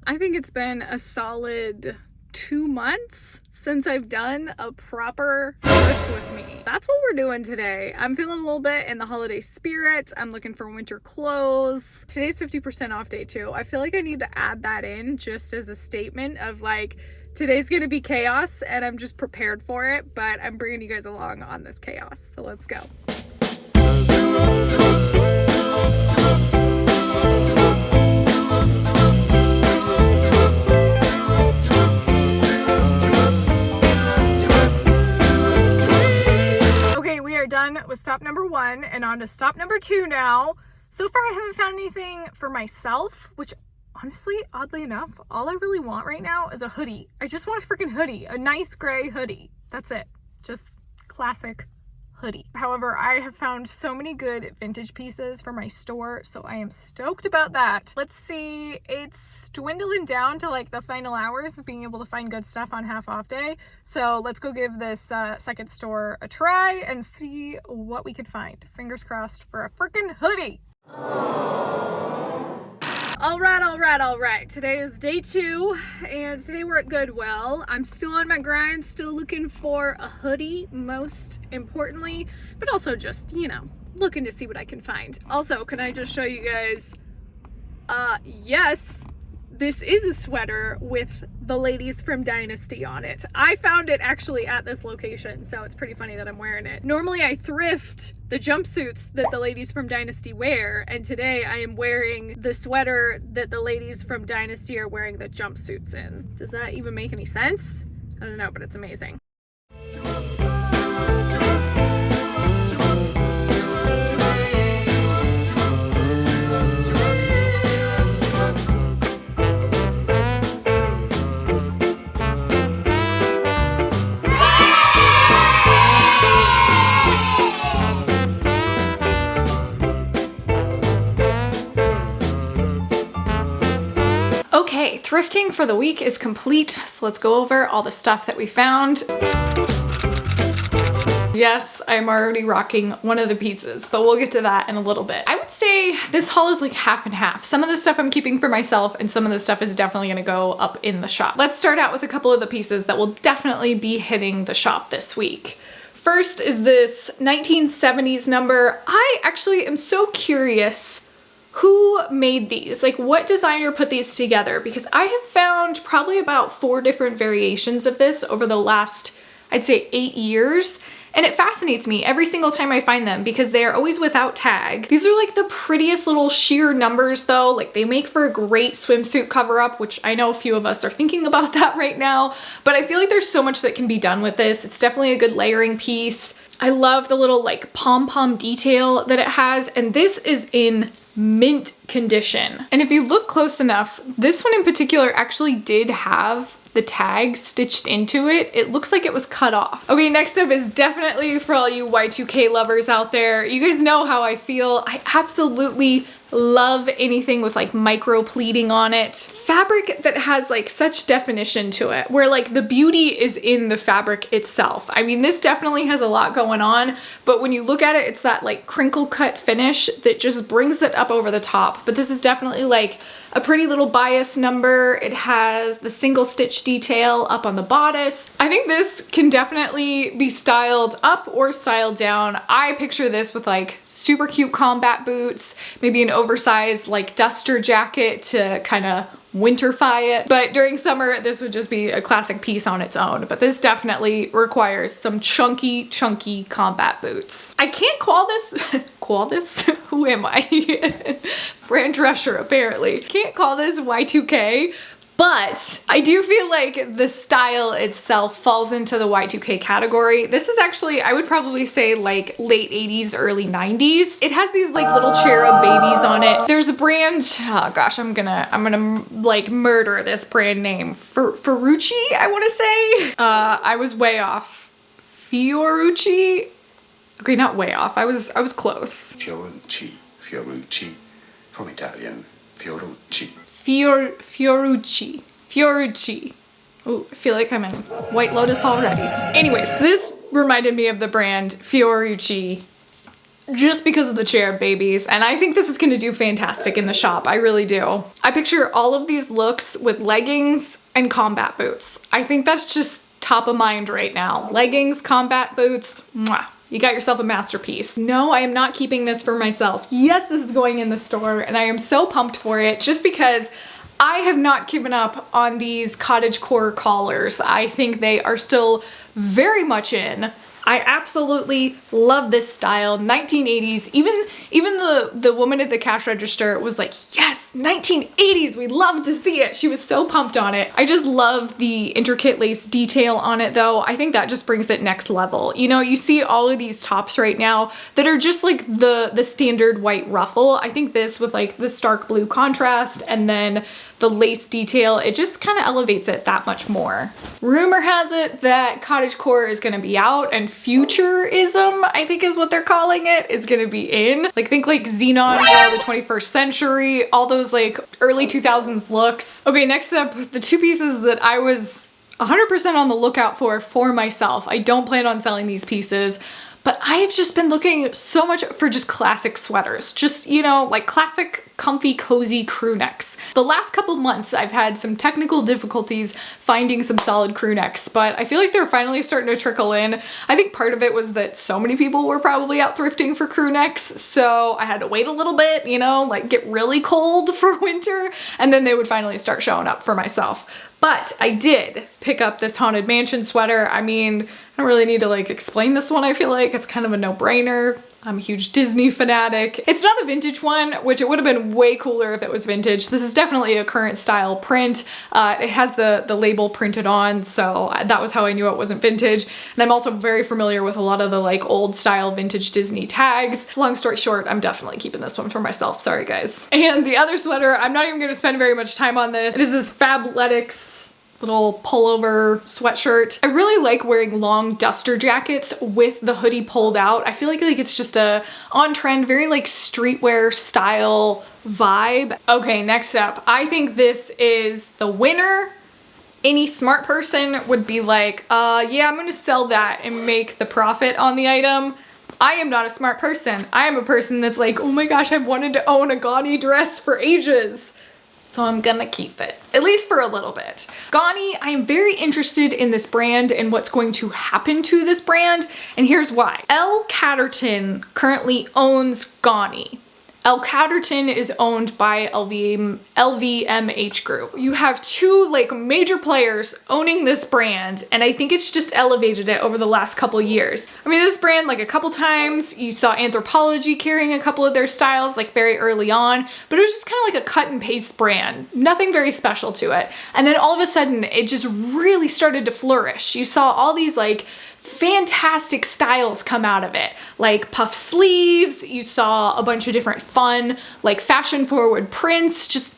I think it's been a solid 2 months since I've done a proper thrift with me. That's what we're doing today. I'm feeling a little bit in the holiday spirit. I'm looking for winter clothes. Today's 50% off day too. I feel like I need to add that in just as a statement of like, today's gonna be chaos and I'm just prepared for it, but I'm bringing you guys along on this chaos. So let's go. Done with stop number 1 and on to stop number 2 now. So far I haven't found anything for myself, which honestly, oddly enough, all I really want right now is a hoodie. I just want a freaking hoodie, a nice gray hoodie. That's it. Just classic hoodie. However, I have found so many good vintage pieces for my store, so I am stoked about that. Let's see, it's dwindling down to like the final hours of being able to find good stuff on half off day. So let's go give this second store a try and see what we can find. Fingers crossed for a freaking hoodie. All right. Today is day 2 and today we're at Goodwill. I'm still on my grind, still looking for a hoodie most importantly, but also just, you know, looking to see what I can find. Also, can I just show you guys, yes, this is a sweater with the ladies from Dynasty on it. I found it actually at this location, so it's pretty funny that I'm wearing it. Normally I thrift the jumpsuits that the ladies from Dynasty wear, and today I am wearing the sweater that the ladies from Dynasty are wearing the jumpsuits in. Does that even make any sense? I don't know, but it's amazing. Okay, thrifting for the week is complete, so let's go over all the stuff that we found. Yes, I'm already rocking one of the pieces, but we'll get to that in a little bit. I would say this haul is like half and half. Some of the stuff I'm keeping for myself and some of the stuff is definitely gonna go up in the shop. Let's start out with a couple of the pieces that will definitely be hitting the shop this week. First is this 1970s number. I actually am so curious who made these? Like what designer put these together? Because I have found probably about 4 different variations of this over the last, I'd say 8 years. And it fascinates me every single time I find them because they are always without tag. These are like the prettiest little sheer numbers though. Like they make for a great swimsuit cover up, which I know a few of us are thinking about that right now. But I feel like there's so much that can be done with this. It's definitely a good layering piece. I love the little like pom-pom detail that it has, and this is in mint condition. And if you look close enough, this one in particular actually did have the tag stitched into it. It looks like it was cut off. Okay, next up is definitely for all you Y2K lovers out there. You guys know how I feel. I absolutely love anything with like micro pleating on it. Fabric that has like such definition to it, where like the beauty is in the fabric itself. I mean, this definitely has a lot going on, but when you look at it, it's that like crinkle cut finish that just brings it up over the top. But this is definitely like a pretty little bias number. It has the single stitch detail up on the bodice. I think this can definitely be styled up or styled down. I picture this with like super cute combat boots, maybe an oversized like duster jacket to kind of winterfy it. But during summer, this would just be a classic piece on its own. But this definitely requires some chunky combat boots. I can't call this, who am I? Fran Drescher, apparently. Can't call this Y2K, but I do feel like the style itself falls into the Y2K category. This is actually, I would probably say like late 80s, early 90s. It has these like little cherub babies on it. There's a brand, oh gosh, I'm gonna like murder this brand name. Fiorucci, I wanna say. I was way off. Fiorucci? Okay, not way off, I was close. Fiorucci, from Italian, Fiorucci. Fiorucci. Ooh, I feel like I'm in White Lotus already. Anyways, this reminded me of the brand Fiorucci just because of the cherub babies, and I think this is gonna do fantastic in the shop. I really do. I picture all of these looks with leggings and combat boots. I think that's just top of mind right now. Leggings, combat boots, mwah. You got yourself a masterpiece. No, I am not keeping this for myself. Yes, this is going in the store, and I am so pumped for it just because I have not given up on these cottagecore collars. I think they are still very much in. I absolutely love this style, 1980s. Even the woman at the cash register was like, yes, 1980s, we love to see it. She was so pumped on it. I just love the intricate lace detail on it though. I think that just brings it next level. You know, you see all of these tops right now that are just like the standard white ruffle. I think this with like the stark blue contrast and then the lace detail, it just kind of elevates it that much more. Rumor has it that cottagecore is gonna be out and futurism, I think is what they're calling it, is gonna be in. Like think like Xenon, the 21st century, all those like early 2000s looks. Okay, next up, the two pieces that I was 100% on the lookout for myself. I don't plan on selling these pieces, but I've just been looking so much for just classic sweaters. Just, you know, like classic, comfy, cozy crew necks. The last couple months, I've had some technical difficulties finding some solid crew necks, but I feel like they're finally starting to trickle in. I think part of it was that so many people were probably out thrifting for crew necks, so I had to wait a little bit, you know, like get really cold for winter, and then they would finally start showing up for myself. But I did pick up this Haunted Mansion sweater. I mean, I don't really need to like explain this one. I feel like it's kind of a no-brainer. I'm a huge Disney fanatic. It's not a vintage one, which it would have been way cooler if it was vintage. This is definitely a current style print. It has the label printed on, so that was how I knew it wasn't vintage. And I'm also very familiar with a lot of the like old style vintage Disney tags. Long story short, I'm definitely keeping this one for myself. Sorry guys. And the other sweater, I'm not even gonna spend very much time on this. It is this Fabletics little pullover sweatshirt. I really like wearing long duster jackets with the hoodie pulled out. I feel like it's just a on-trend, very like streetwear style vibe. Okay, next up, I think this is the winner. Any smart person would be like, yeah, I'm gonna sell that and make the profit on the item. I am not a smart person. I am a person that's like, oh my gosh, I've wanted to own a GANNI dress for ages. So I'm gonna keep it, at least for a little bit. GANNI, I am very interested in this brand and what's going to happen to this brand, and here's why. L. Catterton currently owns GANNI. L. Catterton is owned by LVMH Group. You have two like major players owning this brand, and I think it's just elevated it over the last couple years. I mean, this brand like a couple times, you saw Anthropologie carrying a couple of their styles like very early on, but it was just kind of like a cut and paste brand. Nothing very special to it. And then all of a sudden it just really started to flourish. You saw all these like fantastic styles come out of it, like puff sleeves. You saw a bunch of different fun, like fashion forward prints. Just,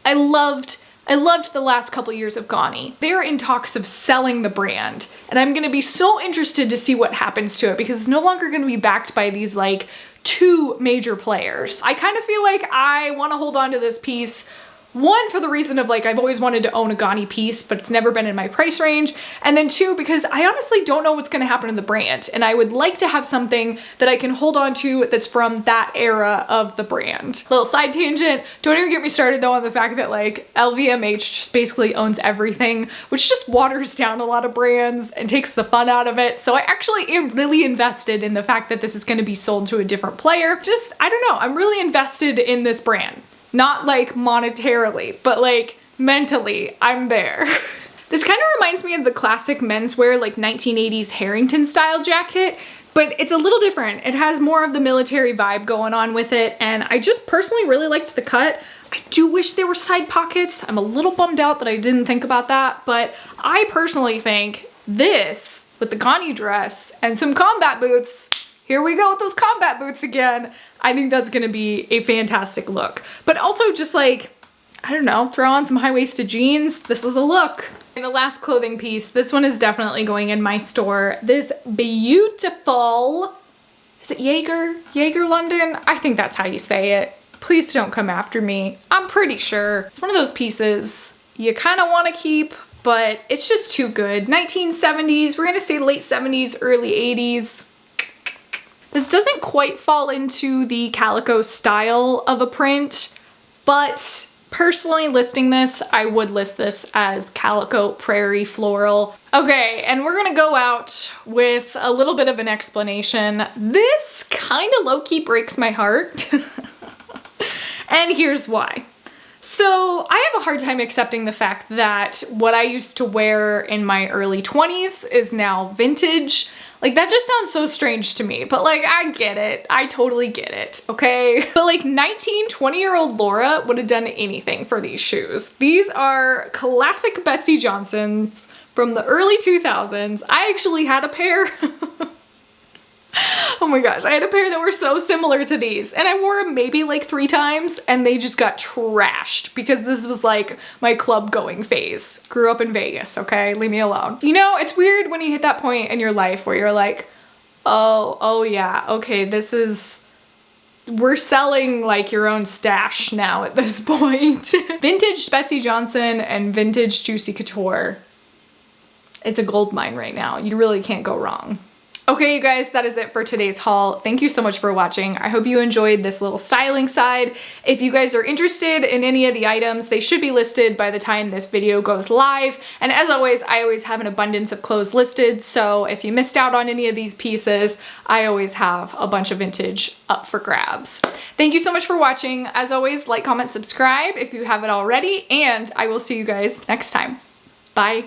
I loved the last couple years of GANNI. They're in talks of selling the brand, and I'm gonna be so interested to see what happens to it because it's no longer gonna be backed by these like two major players. I kind of feel like I wanna hold on to this piece. One, for the reason of like, I've always wanted to own a GANNI piece, but it's never been in my price range. And then two, because I honestly don't know what's gonna happen in the brand. And I would like to have something that I can hold on to that's from that era of the brand. Little side tangent, don't even get me started though on the fact that like LVMH just basically owns everything, which just waters down a lot of brands and takes the fun out of it. So I actually am really invested in the fact that this is gonna be sold to a different player. Just, I don't know, I'm really invested in this brand. Not like monetarily, but like mentally, I'm there. This kind of reminds me of the classic menswear like 1980s Harrington style jacket, but it's a little different. It has more of the military vibe going on with it, and I just personally really liked the cut. I do wish there were side pockets. I'm a little bummed out that I didn't think about that, but I personally think this, with the GANNI dress and some combat boots, here we go with those combat boots again, I think that's gonna be a fantastic look. But also just like, I don't know, throw on some high-waisted jeans, this is a look. And the last clothing piece, this one is definitely going in my store. This beautiful, is it Jaeger London? I think that's how you say it. Please don't come after me. I'm pretty sure. It's one of those pieces you kind of want to keep, but it's just too good. 1970s, we're gonna say late 70s, early 80s. This doesn't quite fall into the calico style of a print, but personally listing this, I would list this as calico prairie floral. Okay, and we're gonna go out with a little bit of an explanation. This kind of low-key breaks my heart. And here's why. So I have a hard time accepting the fact that what I used to wear in my early 20s is now vintage. Like, that just sounds so strange to me, but like, I get it. I totally get it, okay? But like 19, 20-year-old Laura would have done anything for these shoes. These are classic Betsy Johnsons from the early 2000s. I actually had a pair. Oh my gosh, I had a pair that were so similar to these, and I wore them maybe like 3 times and they just got trashed because this was like my club going phase. Grew up in Vegas, okay? Leave me alone. You know, it's weird when you hit that point in your life where you're like, oh yeah, okay, we're selling like your own stash now at this point. Vintage Betsy Johnson and vintage Juicy Couture. It's a gold mine right now. You really can't go wrong. Okay, you guys, that is it for today's haul. Thank you so much for watching. I hope you enjoyed this little styling side. If you guys are interested in any of the items, they should be listed by the time this video goes live. And as always, I always have an abundance of clothes listed, so if you missed out on any of these pieces, I always have a bunch of vintage up for grabs. Thank you so much for watching. As always, like, comment, subscribe if you haven't already, and I will see you guys next time. Bye.